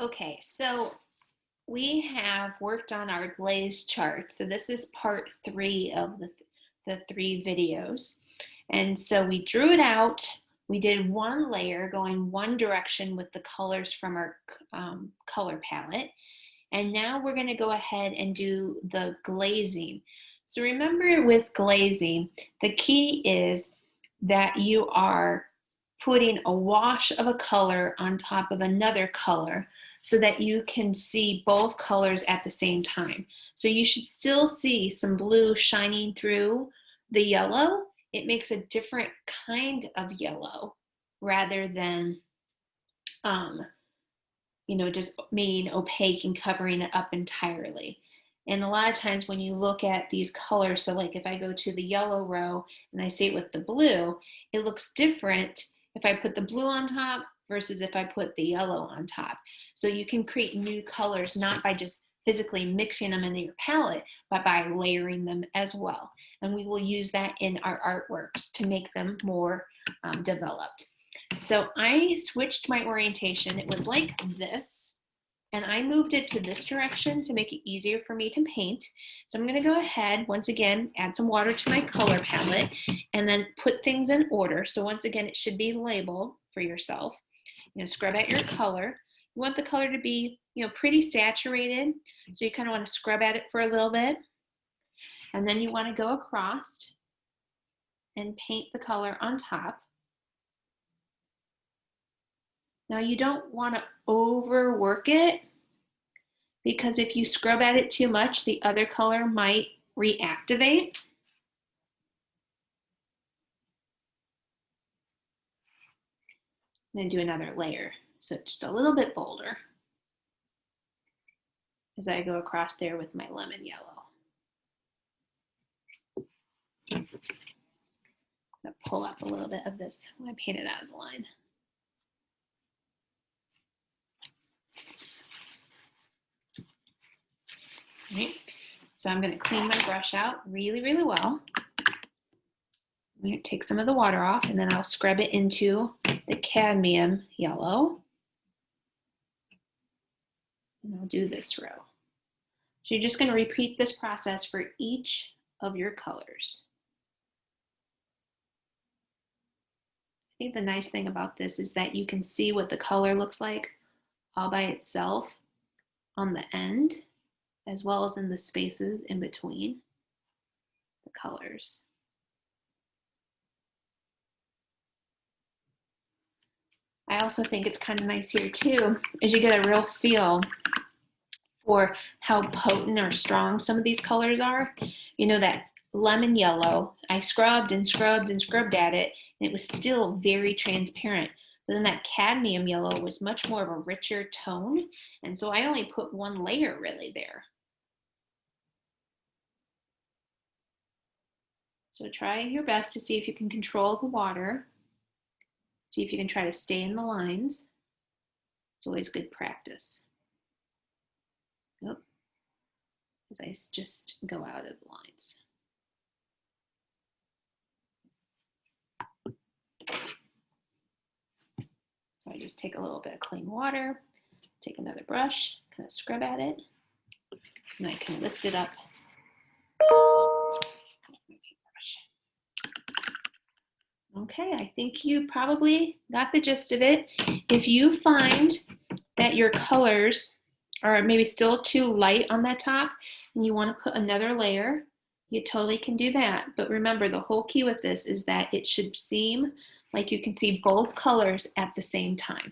Okay, so we have worked on our glaze chart. So this is part 3 of the 3 videos. And so we drew it out. We did one layer going one direction with the colors from our color palette. And now we're going to go ahead and do the glazing. So remember with glazing, the key is that you are putting a wash of a color on top of another color so that you can see both colors at the same time. So you should still see some blue shining through the yellow. It makes a different kind of yellow rather than just being opaque and covering it up entirely. And a lot of times when you look at these colors, so like if I go to the yellow row and I see it with the blue, it looks different if I put the blue on top versus if I put the yellow on top. So you can create new colors not by just physically mixing them into your palette, but by layering them as well. And we will use that in our artworks to make them more developed. So I switched my orientation. It was like this, and I moved it to this direction to make it easier for me to paint. So I'm going to go ahead, once again, add some water to my color palette, and then put things in order. So once again, it should be labeled for yourself. Scrub out your color. You want the color to be, pretty saturated. So you kind of want to scrub at it for a little bit. And then you want to go across and paint the color on top. Now you don't want to overwork it because if you scrub at it too much, the other color might reactivate. I'm going to do another layer, so it's just a little bit bolder as I go across there with my lemon yellow. I'm going to pull up a little bit of this when I paint it out of the line. All right. So I'm going to clean my brush out really, really well. I'm going to take some of the water off, and then I'll scrub it into the cadmium yellow. And I'll do this row. So you're just going to repeat this process for each of your colors. I think the nice thing about this is that you can see what the color looks like all by itself on the end, as well as in the spaces in between the colors. I also think it's kind of nice here too, is you get a real feel for how potent or strong some of these colors are. That lemon yellow, I scrubbed and scrubbed and scrubbed at it, and it was still very transparent. But then that cadmium yellow was much more of a richer tone, and so I only put one layer really there. So try your best to see if you can control the water. See if you can try to stay in the lines. It's always good practice. As I just go out of the lines. So I just take a little bit of clean water, take another brush, kind of scrub at it, and I can lift it up. Okay, I think you probably got the gist of it. If you find that your colors are maybe still too light on that top and you want to put another layer, you totally can do that. But remember, the whole key with this is that it should seem like you can see both colors at the same time.